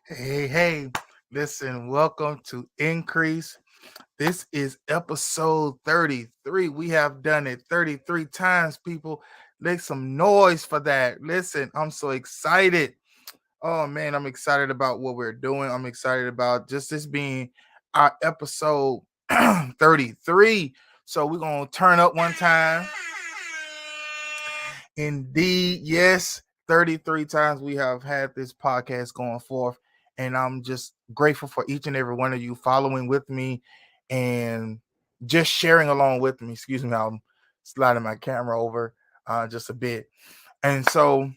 Hey, listen, welcome to Increase. This is episode 33. We have done it 33 times, people. Make some noise for that. Listen, I'm so excited. Oh man, I'm excited about what we're doing. I'm excited about just this being our episode 33. So we're going to turn up one time. Indeed, yes, 33 times we have had this podcast going forth. And I'm just grateful for each and every one of you following with me and just sharing along with me. Excuse me, I'm sliding my camera over just a bit. And so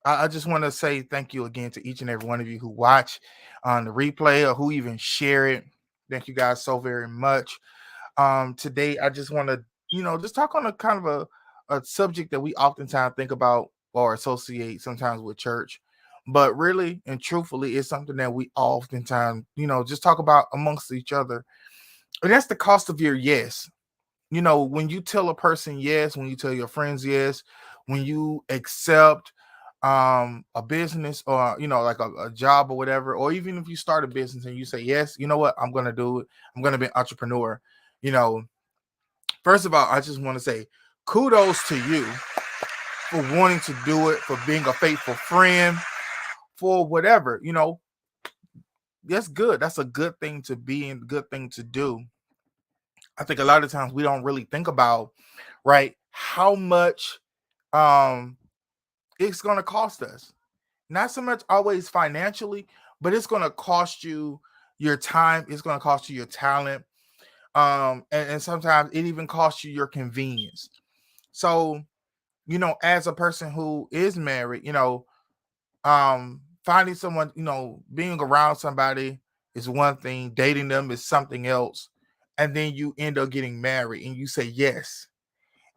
I just want to say thank you again to each and every one of you who watch on the replay or who even share it. Thank you guys so very much. Today I just want to, just talk on a kind of a subject that we oftentimes think about or associate sometimes with church, but really and truthfully, it's something that we oftentimes, just talk about amongst each other. And that's the cost of your yes. When you tell a person yes, when you tell your friends yes, when you accept a business or like a job or whatever, or even if you start a business and you say yes, you know what, I'm gonna do it, I'm gonna be an entrepreneur. you know First of all, I just want to say kudos to you for wanting to do it, for being a faithful friend, for whatever. That's good. That's a good thing to be and good thing to do. I think a lot of times we don't really think about, right, how much um it's going to cost us. Not so much always financially, but it's going to cost you your time, it's going to cost you your talent, and sometimes it even costs you your convenience. So as a person who is married, finding someone, being around somebody is one thing, dating them is something else. And then you end up getting married and you say yes.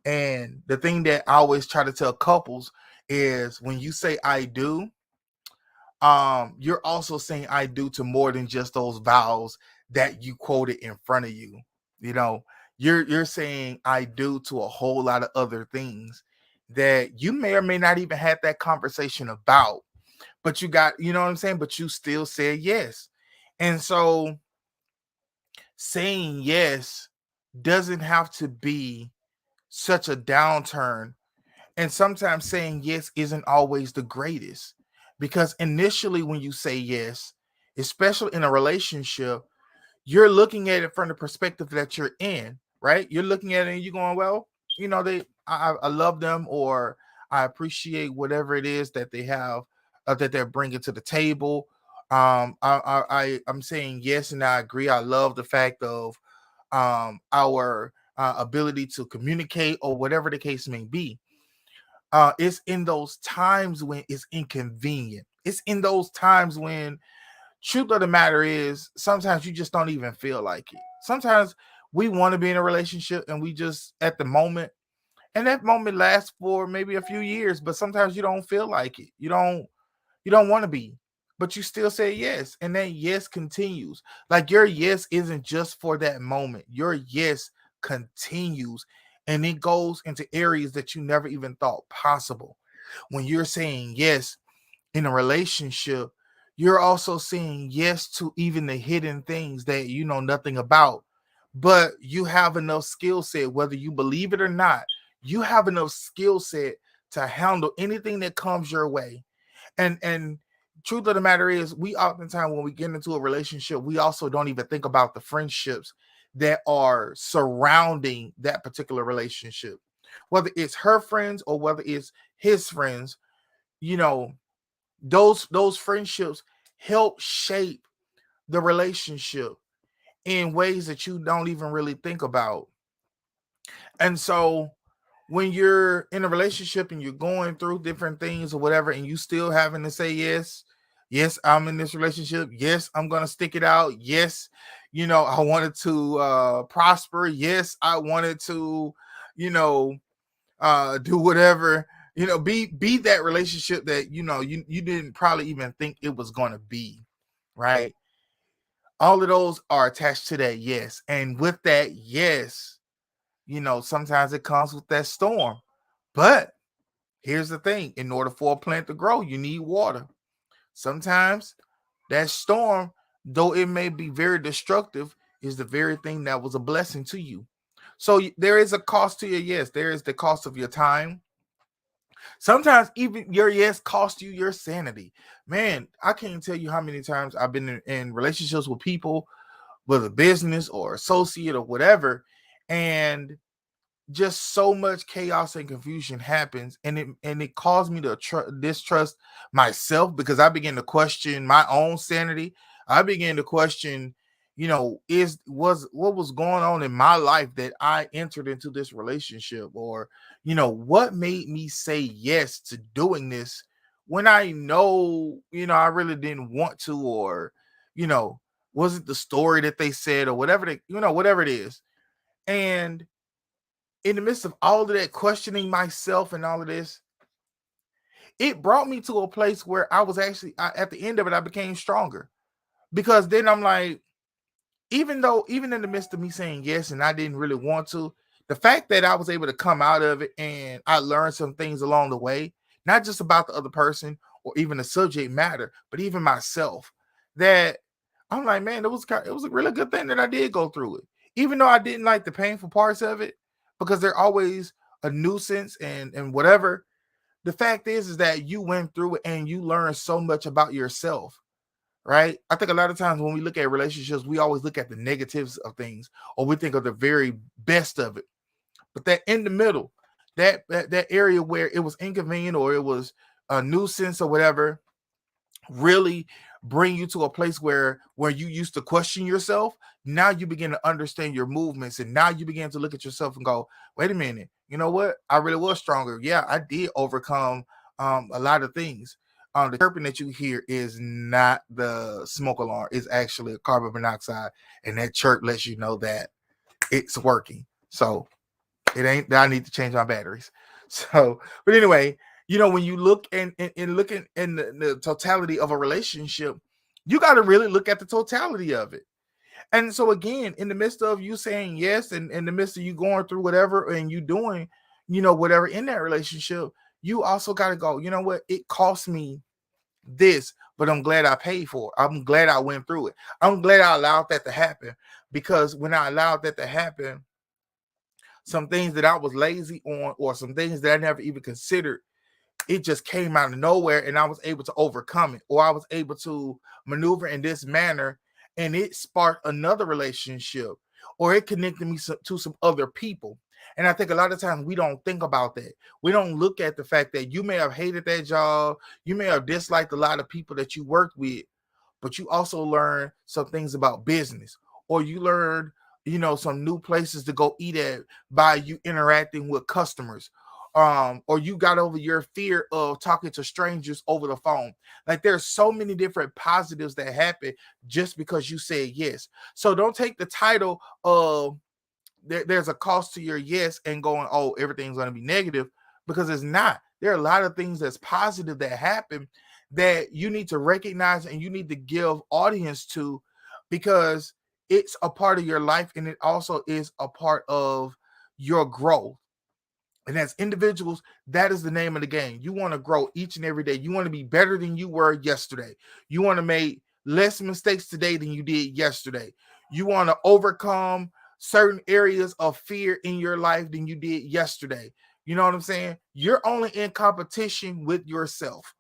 And the thing that I always try to tell couples is when you say I do, you're also saying I do to more than just those vows that you quoted in front of you. You know, you're saying I do to a whole lot of other things that you may or may not even had that conversation about, but you got, you know what I'm saying, but you still said yes. And so saying yes doesn't have to be such a downturn, and sometimes saying yes isn't always the greatest, because initially when you say yes, especially in a relationship, you're looking at it from the perspective that you're in, right? You're looking at it and you're going, well, I love them, or I appreciate whatever it is that they have, that they're bringing to the table. I'm saying yes, and I agree. I love the fact of our ability to communicate, or whatever the case may be. It's in those times when it's inconvenient. It's in those times when, truth of the matter is, sometimes you just don't even feel like it. Sometimes we want to be in a relationship and we just at the moment, and that moment lasts for maybe a few years, but sometimes you don't feel like it. You don't want to be, but you still say yes, and that yes continues. Like, your yes isn't just for that moment. Your yes continues, and it goes into areas that you never even thought possible. When you're saying yes in a relationship, you're also saying yes to even the hidden things that you know nothing about. But you have enough skill set, whether you believe it or not, you have enough skill set to handle anything that comes your way. And truth of the matter is, we oftentimes when we get into a relationship, we also don't even think about the friendships that are surrounding that particular relationship. Whether it's her friends or whether it's his friends, you know, those friendships help shape the relationship in ways that you don't even really think about. And so when you're in a relationship and you're going through different things or whatever, and you still having to say yes, yes, I'm in this relationship, yes, I'm gonna stick it out, yes, I wanted to prosper, yes, I wanted to, you know do whatever, be that relationship that you didn't probably even think it was gonna be, right? All of those are attached to that yes. And with that yes, sometimes it comes with that storm. But here's the thing: in order for a plant to grow, you need water. Sometimes That storm, though it may be very destructive, is the very thing that was a blessing to you. So there is a cost to your yes. There is the cost of your time. Sometimes even your yes cost you your sanity. Man, I can't tell you how many times I've been in relationships with people, whether business or associate or whatever, and just so much chaos and confusion happens, and it caused me to distrust myself, because I began to question my own sanity. I began to question, is was what was going on in my life that I entered into this relationship, or what made me say yes to doing this when I know, I really didn't want to, or you know was it the story that they said, or whatever whatever it is. And in the midst of all of that questioning myself and all of this, it brought me to a place where I was actually at the end of it, I became stronger, because then I'm like, even in the midst of me saying yes and I didn't really want to, the fact that I was able to come out of it and I learned some things along the way, not just about the other person or even the subject matter, but even myself, that I'm like, man, it was a really good thing that I did go through it, even though I didn't like the painful parts of it, because they're always a nuisance and whatever. The fact is that you went through it and you learned so much about yourself, right? I think a lot of times when we look at relationships, we always look at the negatives of things, or we think of the very best of it. But that in the middle, that area where it was inconvenient or it was a nuisance or whatever, really bring you to a place where you used to question yourself. Now you begin to understand your movements, and now you begin to look at yourself and go, wait a minute, you know what, I really was stronger. Yeah, I did overcome a lot of things. The chirping that you hear is not the smoke alarm, it's actually a carbon monoxide, and that chirp lets you know that it's working. So it ain't that I need to change my batteries. So, but anyway, when you look and looking in the totality of a relationship, you got to really look at the totality of it. And so again, in the midst of you saying yes, and in the midst of you going through whatever and you doing, whatever in that relationship, you also got to go, you know what? It cost me this, but I'm glad I paid for it. I'm glad I went through it. I'm glad I allowed that to happen, because when I allowed that to happen, some things that I was lazy on, or some things that I never even considered, it just came out of nowhere, and I was able to overcome it, or I was able to maneuver in this manner, and it sparked another relationship, or it connected me to some other people. And I think a lot of times we don't think about that. We don't look at the fact that you may have hated that job, you may have disliked a lot of people that you worked with, but you also learn some things about business, or you learned, some new places to go eat at by you interacting with customers. Or you got over your fear of talking to strangers over the phone. Like, there's so many different positives that happen just because you said yes. So don't take the title of there's a cost to your yes and going, oh, everything's going to be negative, because it's not. There are a lot of things that's positive that happen that you need to recognize and you need to give audience to, because it's a part of your life, and it also is a part of your growth. And as individuals, that is the name of the game. You want to grow each and every day. You want to be better than you were yesterday. You want to make less mistakes today than you did yesterday. You want to overcome certain areas of fear in your life than you did yesterday. You know what I'm saying? You're only in competition with yourself.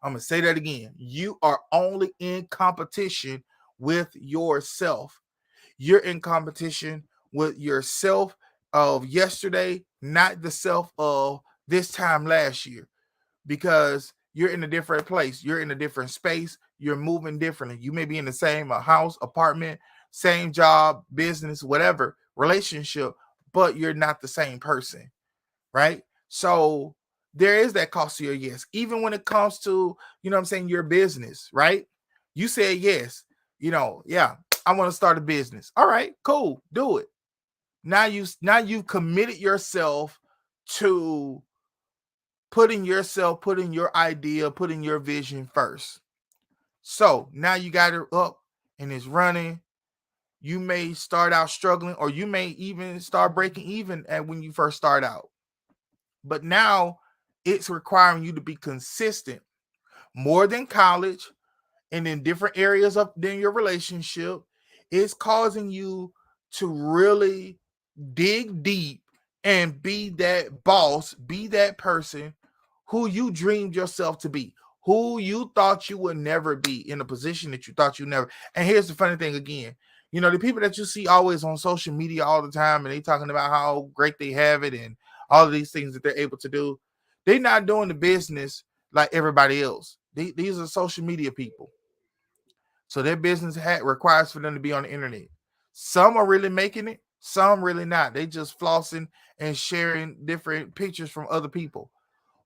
I'm going to say that again. You are only in competition with yourself. You're in competition with yourself of yesterday, not the self of this time last year, because you're in a different place. You're in a different space. You're moving differently. You may be in the same house, apartment, same job, business, whatever, relationship, but you're not the same person, right? So there is that cost to your yes. Even when it comes to, your business, right? You said yes, yeah, I want to start a business. All right, cool, do it. Now you've committed yourself to putting your idea, putting your vision first. So now you got it up and it's running. You may start out struggling, or you may even start breaking even at when you first start out. But now it's requiring you to be consistent, more than college, and in different areas of in your relationship, it's causing you to really dig deep and be that boss, be that person who you dreamed yourself to be, who you thought you would never be in a position that you thought you never. And here's the funny thing again, you know, the people that you see always on social media all the time and they talking about how great they have it and all of these things that they're able to do, they're not doing the business like everybody else. These are social media people. So their business requires for them to be on the internet. Some are really making it, some really not. They just flossing and sharing different pictures from other people.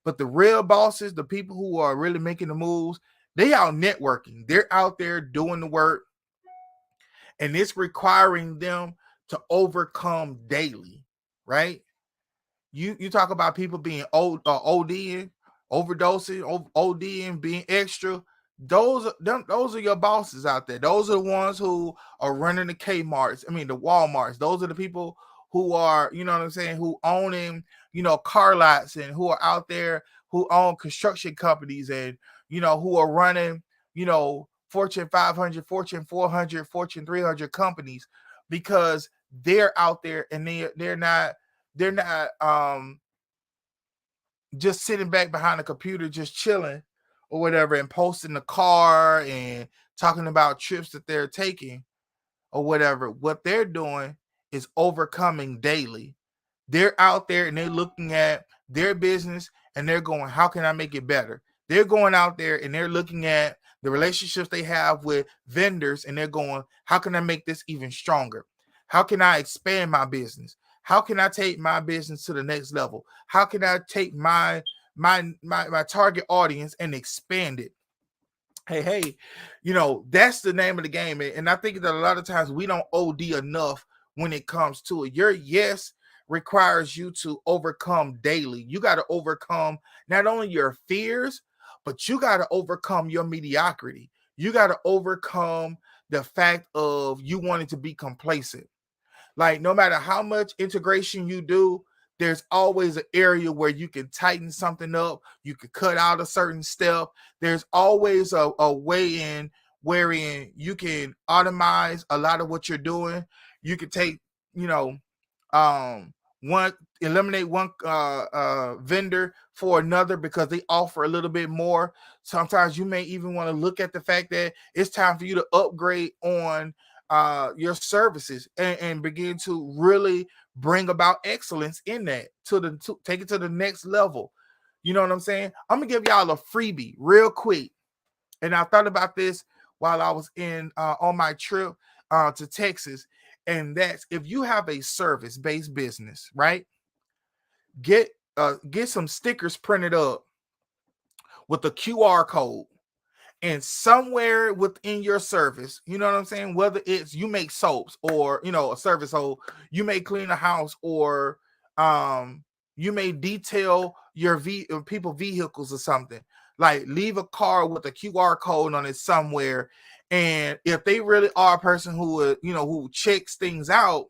But the real bosses, the people who are really making the moves, they out networking. They're out there doing the work, and it's requiring them to overcome daily, right? You talk about people being ODing, overdosing, ODing, being extra. Those are your bosses out there. Those are the ones who are running the Kmart's. I mean the Walmarts. Those are the people who are, you know what I'm saying, who owning, you know, car lots and who are out there who own construction companies and, you know, who are running, you know, Fortune 500, Fortune 400, Fortune 300 companies, because they're out there and they're not just sitting back behind a computer just chilling or whatever and posting the car and talking about trips that they're taking or whatever. What they're doing is overcoming daily. They're out there and they're looking at their business and they're going, how can I make it better? They're going out there and they're looking at the relationships they have with vendors and they're going, how can I make this even stronger? How can I expand my business? How can I take my business to the next level? How can I take my target audience and expand it? Hey, you know, that's the name of the game. And I think that a lot of times we don't OD enough when it comes to it. Your yes requires you to overcome daily. You got to overcome not only your fears, but you got to overcome your mediocrity. You got to overcome the fact of you wanting to be complacent. Like, no matter how much integration you do, there's always an area where you can tighten something up. You can cut out a certain step. There's always a way in wherein you can automate a lot of what you're doing. You can take, you know, um, eliminate one vendor for another because they offer a little bit more. Sometimes you may even want to look at the fact that it's time for you to upgrade on your services and begin to really bring about excellence in that to take it to the next level. You know what I'm saying? I'm gonna give y'all a freebie real quick. And I thought about this while I was in on my trip to Texas. And that's, if you have a service-based business, right? Get some stickers printed up with a QR code, and somewhere within your service, you know what I'm saying? Whether it's you make soaps or, you know, a service hole, you may clean a house, or you may detail your people vehicles or something. Like, leave a car with a QR code on it somewhere. And if they really are a person who would, you know, who checks things out,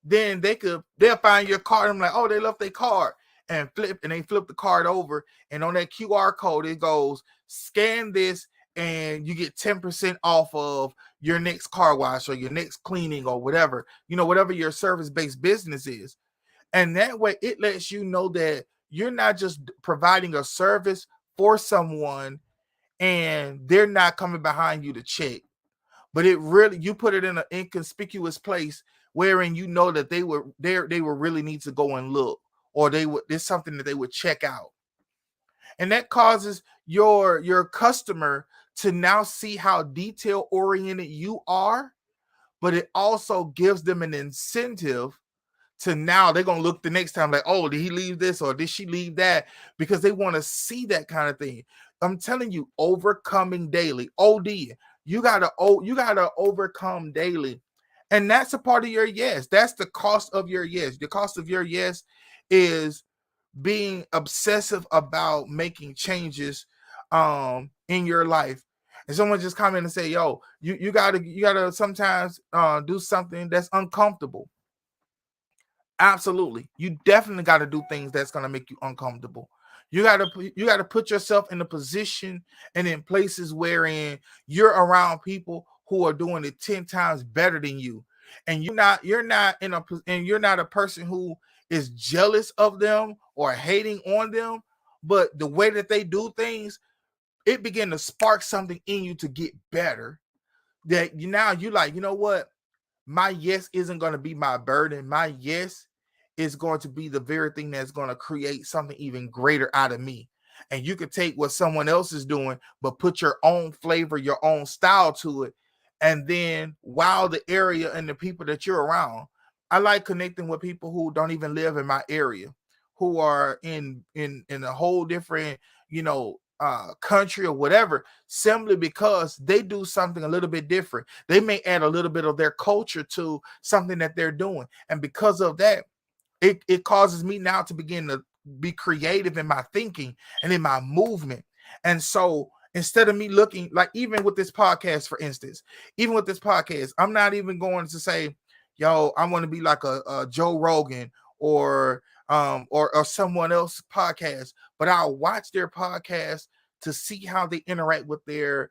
then they'll find your card. I'm like, oh, they left their card, and they flip the card over, and on that QR code it goes, scan this and you get 10% off of your next car wash or your next cleaning or whatever, you know, whatever your service-based business is. And that way it lets you know that you're not just providing a service for someone and they're not coming behind you to check, but it really, you put it in an inconspicuous place wherein you know that they would really need to go and look, or there's something that they would check out. And that causes your customer to now see how detail oriented you are, but it also gives them an incentive to, now they're going to look the next time like, oh, did he leave this or did she leave that? Because they want to see that kind of thing. I'm telling you, overcoming daily, OD, you gotta overcome daily. And that's a part of your yes. That's the cost of your yes. The cost of your yes is being obsessive about making changes in your life. And someone just come in and say, yo, you gotta sometimes do something that's uncomfortable. Absolutely. You definitely got to do things that's going to make you uncomfortable. You gotta put yourself in a position and in places wherein you're around people who are doing it 10 times better than you. And you're not a person who is jealous of them or hating on them, but the way that they do things, it begin to spark something in you to get better. That you now you like, you know what? My yes isn't going to be my burden. My yes is going to be the very thing that's going to create something even greater out of me. And you could take what someone else is doing, but put your own flavor, your own style to it, and then wow the area and the people that you're around. I like connecting with people who don't even live in my area, who are in a whole different, country or whatever, simply because they do something a little bit different. They may add a little bit of their culture to something that they're doing. And because of that, it causes me now to begin to be creative in my thinking and in my movement. And so instead of me looking like, even with this podcast, for instance, even with this podcast, I'm not even going to say, yo, I want to be like a Joe Rogan or or someone else's podcast, but I'll watch their podcast to see how they interact with their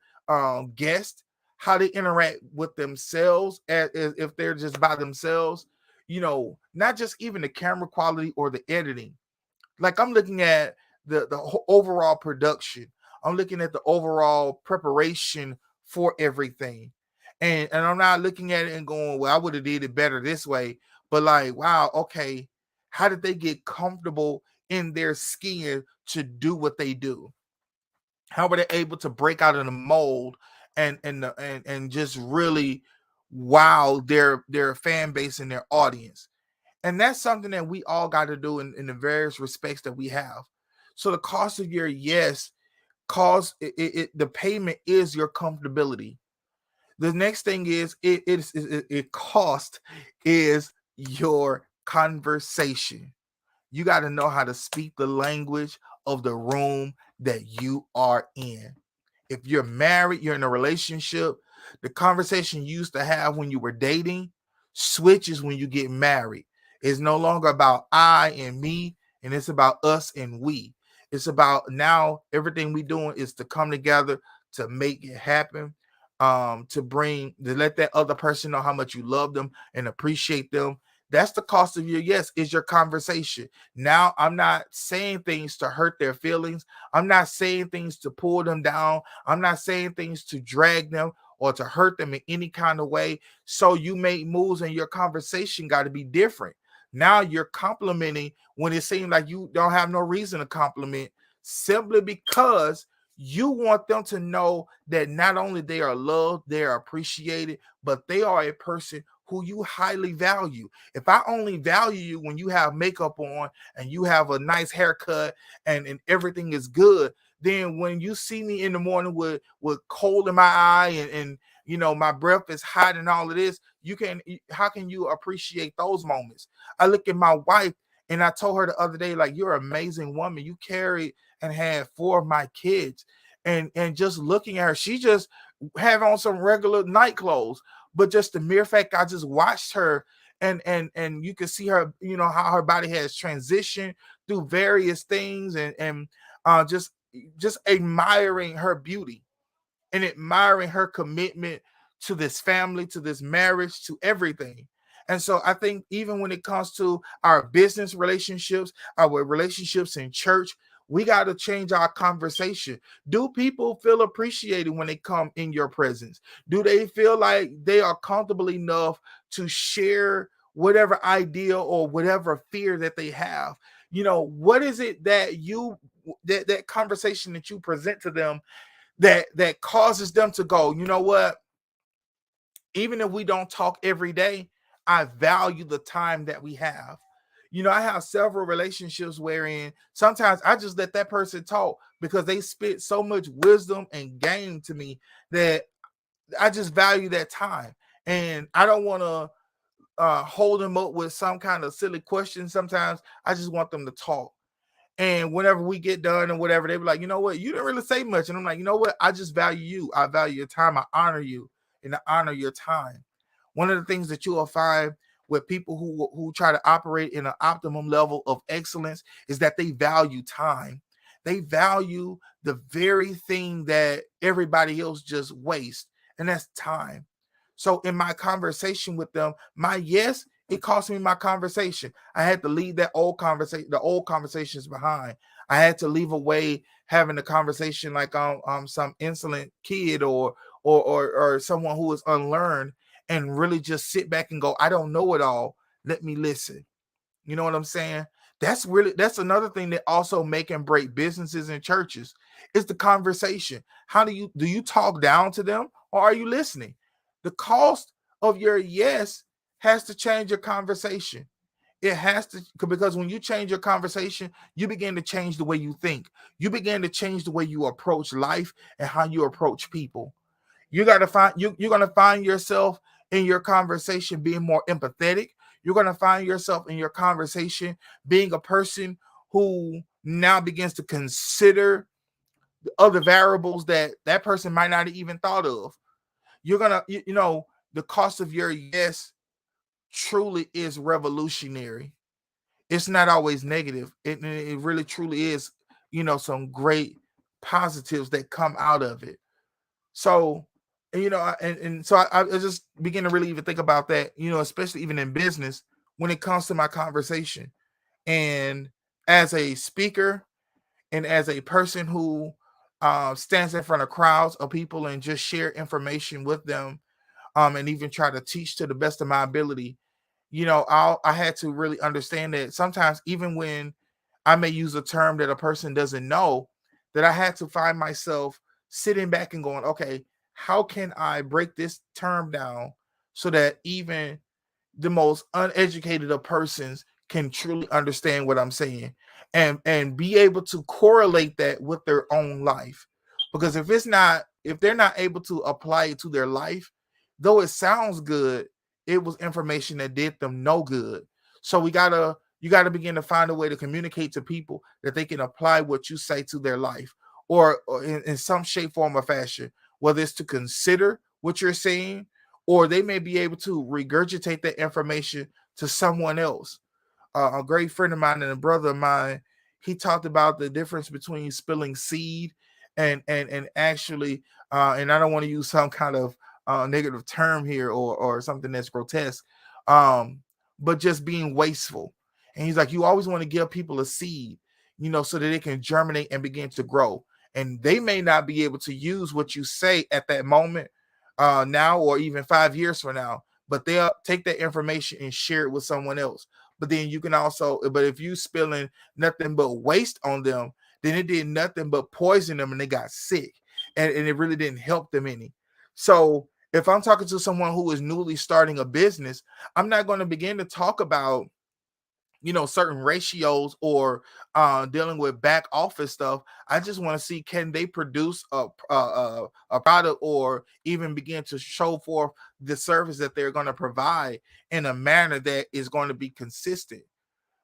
guests, how they interact with themselves as if they're just by themselves, not just even the camera quality or the editing. Like, I'm looking at the overall production. I'm looking at the overall preparation for everything. And I'm not looking at it and going, well, I would have did it better this way. But like, wow, okay, how did they get comfortable in their skin to do what they do? How were they able to break out of the mold and just really wow their fan base and their audience? And that's something that we all got to do in the various respects that we have. So the cost of your yes, the payment is your comfortability. The next thing is it cost is your conversation. You got to know how to speak the language of the room that you are in. If you're married, you're in a relationship, the conversation you used to have when you were dating switches when you get married. It's no longer about I and me, and it's about us and we. It's about now everything we doing is to come together to make it happen, to let that other person know how much you love them and appreciate them. That's the cost of your yes, is your conversation. Now, I'm not saying things to hurt their feelings. I'm not saying things to pull them down. I'm not saying things to drag them or to hurt them in any kind of way. So you make moves and your conversation got to be different. Now you're complimenting when it seems like you don't have no reason to compliment, simply because you want them to know that not only they are loved, they are appreciated, but they are a person who you highly value. If I only value you when you have makeup on and you have a nice haircut and everything is good, then when you see me in the morning with cold in my eye and my breath is hot and all of this, how can you appreciate those moments? I look at my wife and I told her the other day, like, you're an amazing woman. You carried and had 4 of my kids. And just looking at her, she just have on some regular night clothes. But just the mere fact I just watched her and you can see her, how her body has transitioned through various things and just admiring her beauty and admiring her commitment to this family, to this marriage, to everything. And so I think even when it comes to our business relationships, our relationships in church, we got to change our conversation. Do people feel appreciated when they come in your presence? Do they feel like they are comfortable enough to share whatever idea or whatever fear that they have? What is it that that conversation that you present to them that causes them to go, you know what? Even if we don't talk every day, I value the time that we have. I have several relationships wherein sometimes I just let that person talk because they spit so much wisdom and game to me that I just value that time. And I don't want to hold them up with some kind of silly question. Sometimes I just want them to talk. And whenever we get done or whatever, they be like, you know what, you didn't really say much. And I'm like, you know what, I just value you. I value your time. I honor you and I honor your time. One of the things that you will find with people who try to operate in an optimum level of excellence is that they value time. they value the very thing that everybody else just wastes, and that's time. So in my conversation with them, my yes, it cost me my conversation. I had to leave that old conversation, the old conversations behind. I had to leave away having a conversation like some insolent kid or someone who is unlearned, and really just sit back and go, I don't know it all. Let me listen. You know what I'm saying? That's another thing that also make and break businesses and churches is the conversation. How do you talk down to them, or are you listening? The cost of your yes has to change your conversation. It has to, because when you change your conversation, you begin to change the way you think. You begin to change the way you approach life and how you approach people. You're gonna find yourself in your conversation being more empathetic. You're gonna find yourself in your conversation being a person who now begins to consider the other variables that that person might not have even thought of. You're gonna, the cost of your yes truly is revolutionary. It's not always negative. It really truly is, some great positives that come out of it. So, and so I just begin to really even think about that, especially even in business when it comes to my conversation. And as a speaker and as a person who stands in front of crowds of people and just share information with them, and even try to teach to the best of my ability, I had to really understand that sometimes, even when I may use a term that a person doesn't know, that I had to find myself sitting back and going, okay, how can I break this term down so that even the most uneducated of persons can truly understand what I'm saying, and be able to correlate that with their own life. Because if they're not able to apply it to their life, though it sounds good, it was information that did them no good. So you gotta begin to find a way to communicate to people that they can apply what you say to their life, or in some shape, form, or fashion, whether it's to consider what you're saying, or they may be able to regurgitate that information to someone else. A great friend of mine and a brother of mine, he talked about the difference between spilling seed and actually, and I don't want to use some kind of negative term here, or something that's grotesque, um, but just being wasteful. And he's like, you always want to give people a seed, so that it can germinate and begin to grow. And they may not be able to use what you say at that moment, now, or even 5 years from now, but they'll take that information and share it with someone else. But then you can also, but if you spilling nothing but waste on them, then it did nothing but poison them and they got sick, and it really didn't help them any. So if I'm talking to someone who is newly starting a business, I'm not going to begin to talk about, certain ratios, or dealing with back office stuff. I just want to see, can they produce a product, or even begin to show forth the service that they're going to provide in a manner that is going to be consistent.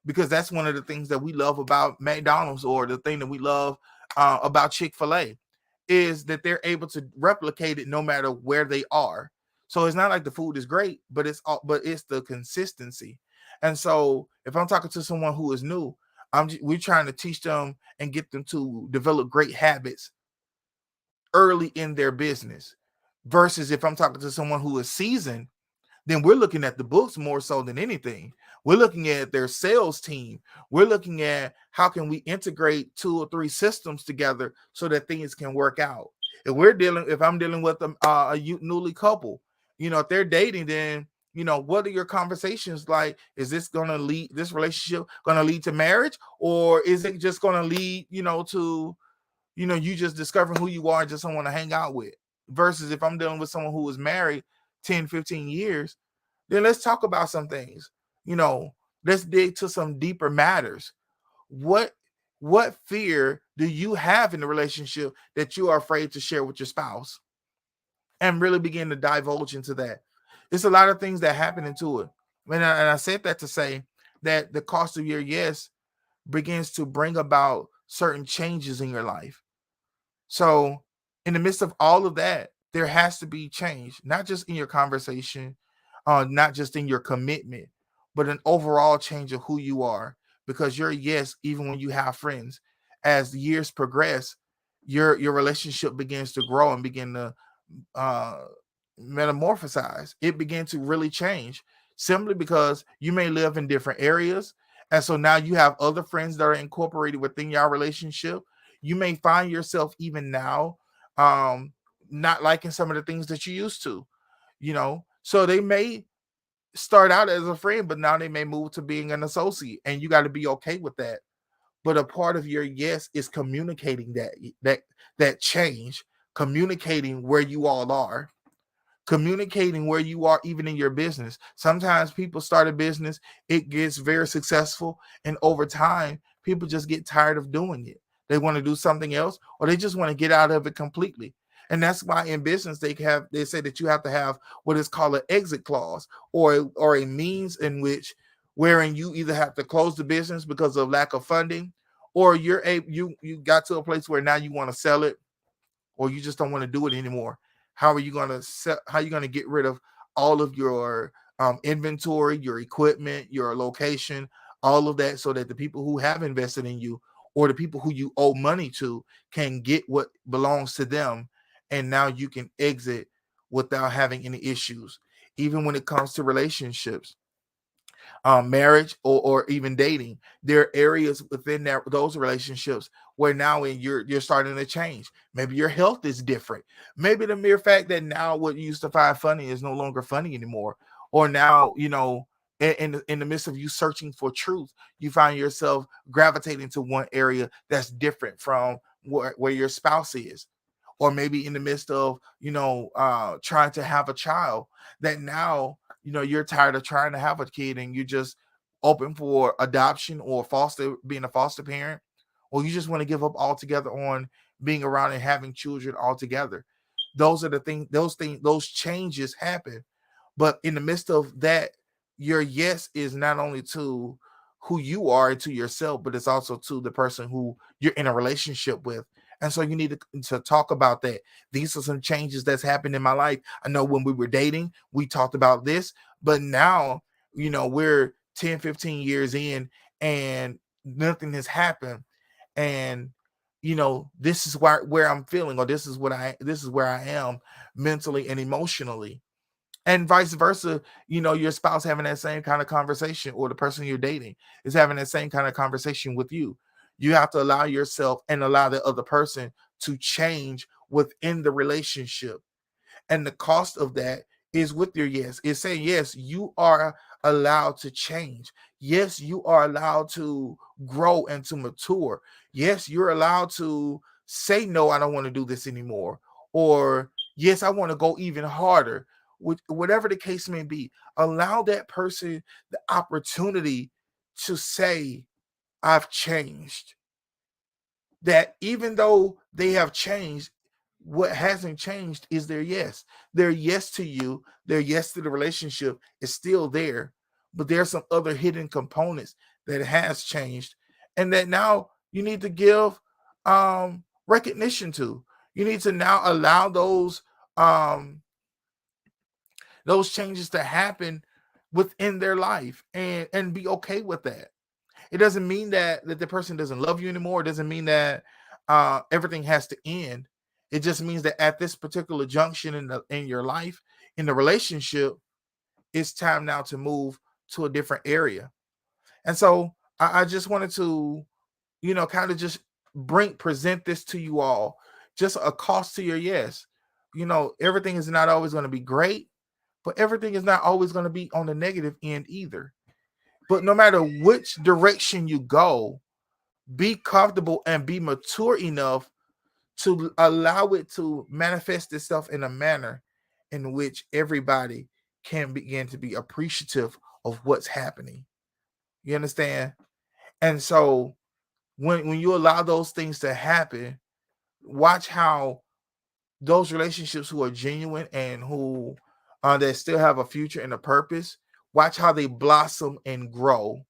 Because that's one of the things that we love about McDonald's, or the thing that we love about Chick-fil-A, is that they're able to replicate it no matter where they are. So it's not like the food is great, but it's the consistency. And so if I'm talking to someone who is new, we're trying to teach them and get them to develop great habits early in their business. Versus if I'm talking to someone who is seasoned, then we're looking at the books more so than anything. We're looking at their sales team. We're looking at how can we integrate 2 or 3 systems together so that things can work out. If I'm dealing with a newly couple, if they're dating, then what are your conversations like? Is this relationship going to lead to marriage, or is it just going to lead, to you just discovering who you are and just someone to hang out with? Versus if I'm dealing with someone who was married 10, 15 years, then let's talk about some things. You know, let's dig to some deeper matters. What what fear do you have in the relationship that you are afraid to share with your spouse? And really begin to divulge into that. It's a lot of things that happen into it. And I said that to say that the cost of your yes begins to bring about certain changes in your life. So, in the midst of all of that, there has to be change, not just in your conversation, not just in your commitment, but an overall change of who you are. Because your yes, even when you have friends, as the years progress, your relationship begins to grow and begin to uh metamorphosize. It began to really change simply because you may live in different areas. And so now you have other friends that are incorporated within your relationship. You may find yourself even now um not liking some of the things that you used to, So they may start out as a friend, but now they may move to being an associate, and you got to be okay with that. But a part of your yes is communicating that change, communicating where you all are, communicating where you are even in your business. Sometimes people start a business, it gets very successful, and over time people just get tired of doing it. They want to do something else, or they just want to get out of it completely. And that's why in business they say that you have to have what is called an exit clause, or a means in which wherein you either have to close the business because of lack of funding, or you got to a place where now you want to sell it, or you just don't want to do it anymore. How are you going to sell? How are you going to get rid of all of your inventory, your equipment, your location, all of that, so that the people who have invested in you, or the people who you owe money to, can get what belongs to them, and now you can exit without having any issues. Even when it comes to relationships, marriage, or even dating, there are areas within those relationships where now you're starting to change. Maybe your health is different. Maybe the mere fact that now what you used to find funny is no longer funny anymore. Or now, in the midst of you searching for truth, you find yourself gravitating to one area that's different from where your spouse is. Or maybe in the midst of trying to have a child, that now you're tired of trying to have a kid, and you're just open for adoption, or being a foster parent, or you just want to give up altogether on being around and having children altogether. Those are the things, those changes happen. But in the midst of that, your yes is not only to who you are and to yourself, but it's also to the person who you're in a relationship with. And so you need to talk about that. These are some changes that's happened in my life. I know when we were dating, we talked about this, but now, we're 10, 15 years in, and nothing has happened. And, this is where I'm feeling, or this is where I am mentally and emotionally. And vice versa, your spouse having that same kind of conversation, or the person you're dating is having that same kind of conversation with you. You have to allow yourself and allow the other person to change within the relationship. And the cost of that is with your yes. It's saying, yes, you are allowed to change. Yes, you are allowed to grow and to mature. Yes, you're allowed to say, no, I don't want to do this anymore. Or, yes, I want to go even harder. Whatever the case may be, allow that person the opportunity to say, I've changed. That even though they have changed, what hasn't changed is their yes. Their yes to you, their yes to the relationship is still there, but there's some other hidden components that has changed, and that now you need to give recognition to. You need to now allow those changes to happen within their life, and be okay with that. It doesn't mean that the person doesn't love you anymore. It doesn't mean that everything has to end. It just means that at this particular junction in your life, in the relationship, it's time now to move to a different area. And so I just wanted to, kind of just present this to you all. Just a cost to your yes. Everything is not always going to be great, but everything is not always going to be on the negative end either. But no matter which direction you go, be comfortable and be mature enough to allow it to manifest itself in a manner in which everybody can begin to be appreciative of what's happening. You understand? And so when you allow those things to happen, watch how those relationships who are genuine and who that still have a future and a purpose, watch how they blossom and grow.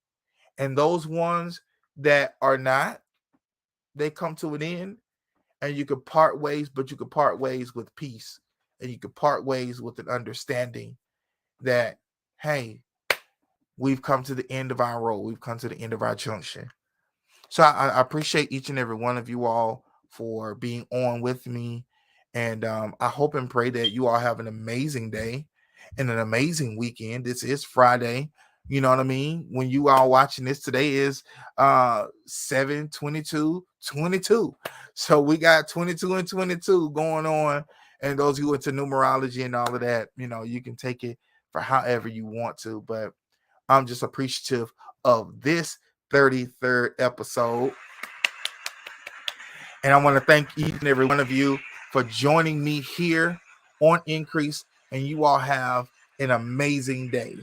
And those ones that are not, they come to an end, and you could part ways, but you could part ways with peace, and you could part ways with an understanding that, hey, we've come to the end of our road. We've come to the end of our junction. So I appreciate each and every one of you all for being on with me. And I hope and pray that you all have an amazing day and an amazing weekend. This is Friday. You know what I mean? When you are watching this, today is 7/22/22. So we got 22 and 22 going on. And those who into numerology and all of that, you can take it for however you want to. But I'm just appreciative of this 33rd episode. And I want to thank each and every one of you for joining me here on Increase. And you all have an amazing day.